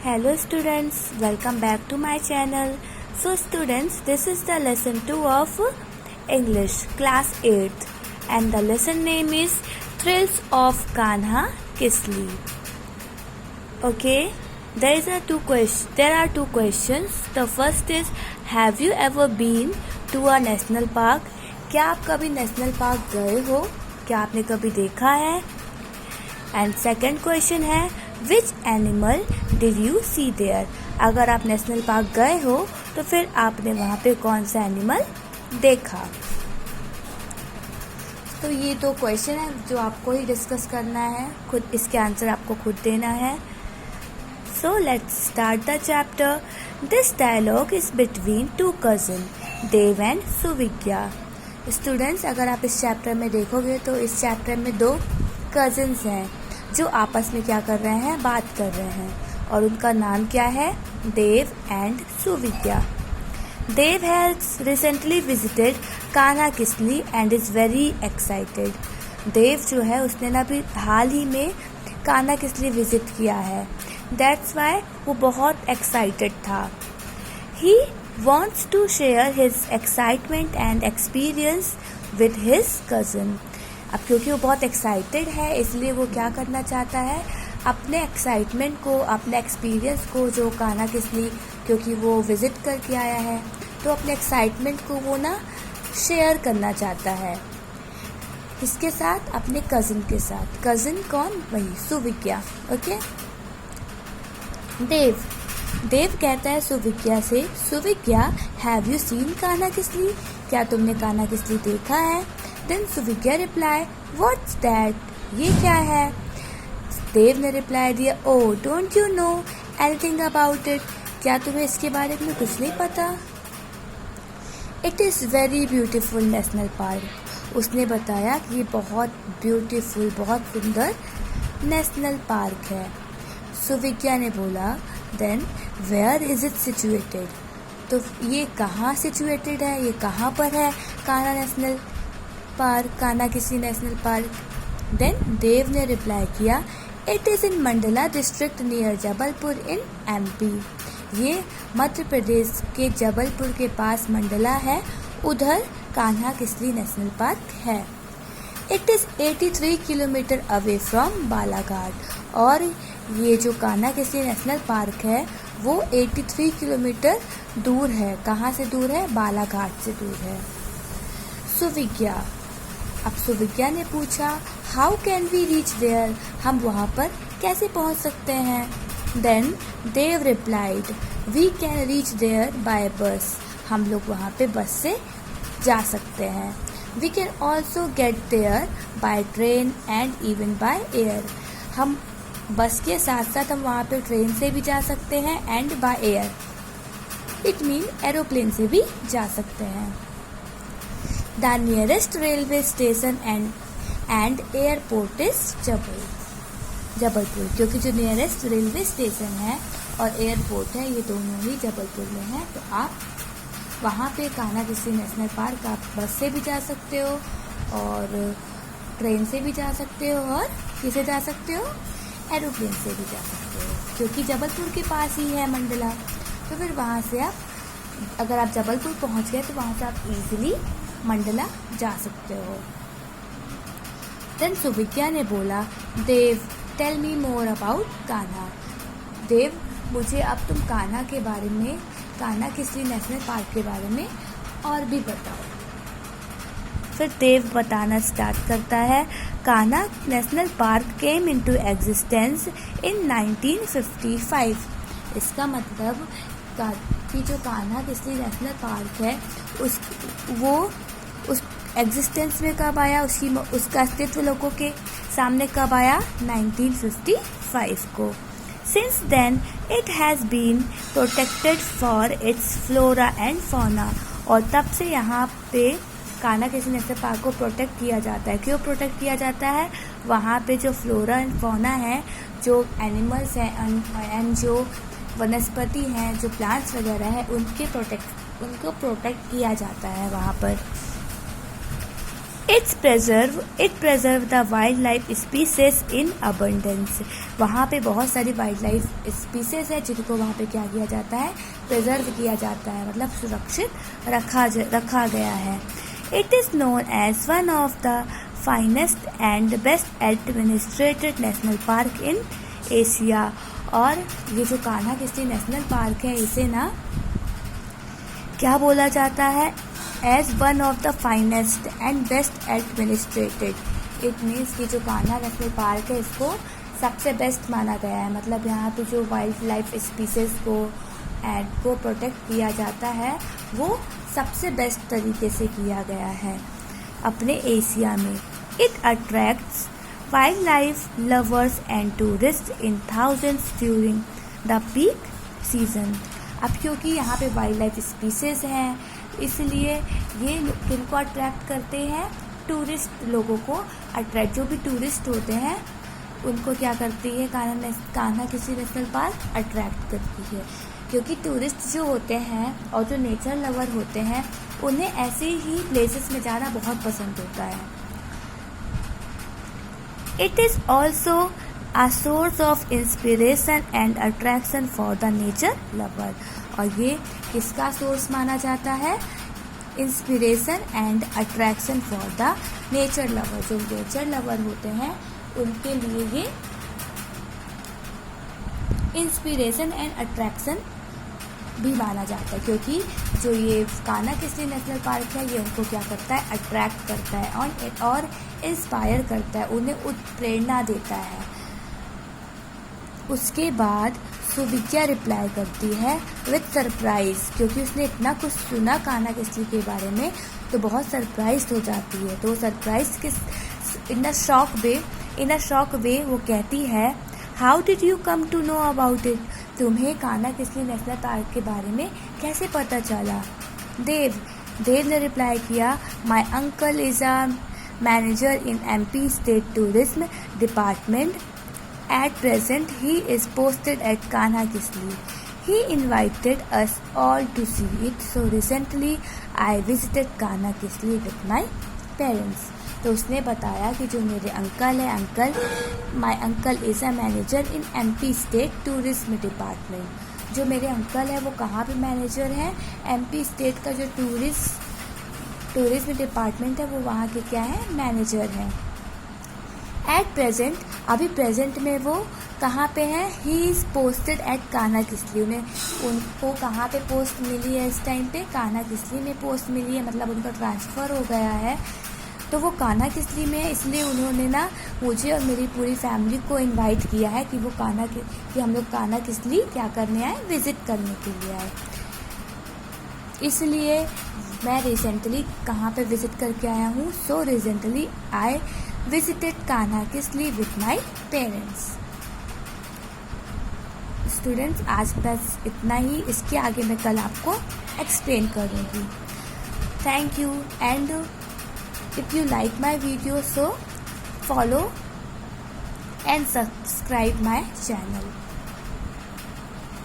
Hello students, welcome back to my channel. So students, this is the lesson 2 of English class 8th and the lesson name is Thrills of Kanha Kisli. Okay, there are two questions. The first is, have you ever been to a national park? क्या आप कभी national park गए हो? क्या आपने कभी देखा है? एंड सेकेंड क्वेश्चन है, which animal did you see there? अगर आप नेशनल पार्क गए हो तो फिर आपने वहाँ पे कौन सा एनिमल देखा? तो ये दो क्वेश्चन है जो आपको ही डिस्कस करना है, खुद इसके आंसर आपको खुद देना है. So let's start the chapter. This dialogue is between two cousin, Dev and Suvigya. Students, अगर आप इस चैप्टर में देखोगे तो इस चैप्टर में दो कजिन्स हैं जो आपस में क्या कर रहे हैं, बात कर रहे हैं, और उनका नाम क्या है, Dev and Suvigya. Dev has recently visited Kanha Kisli and is very excited. Dev जो है उसने ना अभी हाल ही में कान्हा किसली विजिट किया है. दैट्स वाई वो बहुत एक्साइटेड था. ही wants to share his excitement and experience with his cousin. अब क्योंकि वो बहुत एक्साइटेड है इसलिए वो क्या करना चाहता है, अपने एक्साइटमेंट को, अपने एक्सपीरियंस को, जो कान्हा किसली क्योंकि वो विज़िट करके आया है तो अपने एक्साइटमेंट को वो ना शेयर करना चाहता है. किसके साथ? अपने कज़न के साथ. कज़न कौन? वही सुविज्ञा. ओके. देव कहता है सुविज्ञा से, सुविज्ञा, have you seen Kanha Kisli? क्या तुमने कान्हा किसली देखा है? Then सुविज्ञा reply, what's that? ये क्या है? देव ने रिप्लाई दिया, oh don't you know anything about it? क्या तुम्हें इसके बारे में कुछ नहीं पता? It is very beautiful national park. उसने बताया कि ये बहुत ब्यूटीफुल, बहुत सुंदर नेशनल पार्क है. सुविज्ञा ने बोला, then where is it situated? तो ये कहाँ सिचुएटेड है, ये कहाँ पर है Kanha national park, Kanha Kisli national park? Then Dev ने रिप्लाई किया, it is in Mandla district near Jabalpur in MP. ये मध्य प्रदेश के जबलपुर के पास मंडला है, उधर कान्हा किसली नेशनल पार्क है. It is 83 kilometre away from Balaghat. और ये जो कान्हा किसली नेशनल पार्क है वो 83 किलोमीटर दूर है. कहाँ से दूर है? बालाघाट से दूर है. सुविज्ञा. अब सुविज्ञा ने पूछा, how can we reach there? हम वहाँ पर कैसे पहुँच सकते हैं? Then Dev replied, we can reach there by bus. हम लोग वहाँ पे बस से जा सकते हैं. We can also get there by train and even by air. हम बस के साथ साथ हम वहाँ पे ट्रेन से भी जा सकते हैं and by air. It mean aeroplane से भी जा सकते हैं. The nearest railway station and airport is Jabalpur. क्योंकि जो नियरेस्ट रेलवे स्टेशन है और एयरपोर्ट है ये दोनों ही जबलपुर में है. तो आप वहाँ पे कान्हा किसली नेशनल पार्क आप बस से भी जा सकते हो और ट्रेन से भी जा सकते हो और किसे जा सकते हो, एरोप्लेन से भी जा सकते हो, क्योंकि जबलपुर के पास ही है मंडला. तो फिर वहाँ से आप, अगर आप जबलपुर पहुँच गए तो वहाँ से आप इजीली मंडला जा सकते हो. देन सुविज्ञा ने बोला, Dev tell me more about Kanha. Dev, मुझे अब तुम कान्हा के बारे में, कान्हा किसली नेशनल पार्क के बारे में और भी बताओ. फिर देव बताना स्टार्ट करता है, Kanha national park came into existence in 1955. इसका मतलब कि जो कान्हा किसली नेशनल पार्क है उस एग्जिस्टेंस में कब आया, उसका अस्तित्व लोगों के सामने कब आया, 1955 को. Since then, it has been protected for its flora and fauna. और तब से यहाँ पे कान्हा किसली नेशनल पार्क को प्रोटेक्ट किया जाता है. क्यों प्रोटेक्ट किया जाता है? वहाँ पे जो फ्लोरा एंड फौना है, जो एनिमल्स हैं एंड जो वनस्पति हैं, जो प्लांट्स वगैरह है, उनको प्रोटेक्ट किया जाता है वहाँ पर. It preserve the wildlife species in abundance. वहाँ पे बहुत सारी वाइल्ड लाइफ स्पीसीज है जिनको वहाँ पे क्या किया जाता है, प्रिजर्व किया जाता है, मतलब सुरक्षित रखा गया है। It is known as one of the finest and best administered national park in Asia. और ये जो कान्हा किसली नेशनल पार्क है, इसे ना क्या बोला जाता है, as one of the finest and best administered. It means कि जो कान्हा नेशनल पार्क है इसको सबसे बेस्ट माना गया है, मतलब यहाँ पे जो वाइल्ड लाइफ स्पीसीज को प्रोटेक्ट किया जाता है वो सबसे बेस्ट तरीके से किया गया है अपने एशिया में। It attracts wild life lovers and tourist in thousands during the peak season. अब क्योंकि यहाँ पे वाइल्ड लाइफ स्पीसीज हैं इसलिए ये किनको अट्रैक्ट करते हैं, टूरिस्ट लोगों को अट्रैक्ट, जो भी टूरिस्ट होते हैं उनको क्या करती है Kanha Kisli national park attract करती है, क्योंकि टूरिस्ट जो होते हैं और जो नेचर लवर होते हैं उन्हें ऐसे ही प्लेसेस में जाना बहुत पसंद होता है। It is also a source of inspiration and attraction for the nature lover। और ये किसका सोर्स माना जाता है, inspiration and attraction for the nature lover. जो नेचर लवर होते हैं उनके लिए ये इंस्पिरेशन एंड अट्रैक्शन भी माना जाता है, क्योंकि जो ये कान्हा किसली नेशनल पार्क है ये उनको क्या करता है, अट्रैक्ट करता है और इंस्पायर करता है, उन्हें उत्प्रेरणा देता है। उसके बाद सुविज्ञा रिप्लाई करती है विथ सरप्राइज, क्योंकि उसने इतना कुछ सुना कान्हा किसली के बारे में तो बहुत सरप्राइज हो जाती है। तो सरप्राइज इन अ शॉक वे वो कहती है, how did you come to know about it. तुम्हें कान्हा किसली नेशनल पार्क के बारे में कैसे पता चला। देव ने रिप्लाई किया, my uncle is a manager in MP state tourism department. At present, he is posted at Kanha Kisli. He invited us all to see it. So recently, I visited Kanha Kisli with my parents. तो उसने बताया कि जो मेरे uncle है, my uncle is a manager in MP state tourism department. जो मेरे uncle है वो कहाँ पे मैनेजर हैं, MP स्टेट का जो टूरिज्म डिपार्टमेंट है वो वहाँ के क्या है, मैनेजर हैं। एट प्रेजेंट, अभी प्रेजेंट में वो कहाँ पे हैं, he is posted at Kanha Kisli. उनको कहाँ पे पोस्ट मिली है इस टाइम पे, कान्हा किसली में पोस्ट मिली है, मतलब उनका ट्रांसफ़र हो गया है। तो वो कान्हा किसली में है, इसलिए उन्होंने ना मुझे और मेरी पूरी फैमिली को इनवाइट किया है कि वो कि हम लोग कान्हा किसली क्या करने आए, विज़िट करने के लिए आए। इसलिए मैं रिसेंटली कहाँ पे विज़िट करके आया हूँ। So recently I visited Kanha Kisli with my parents। Students आज बस इतना ही, इसके आगे मैं कल आपको एक्सप्लेन करूँगी। Thank you and if you like my video so follow and subscribe my channel.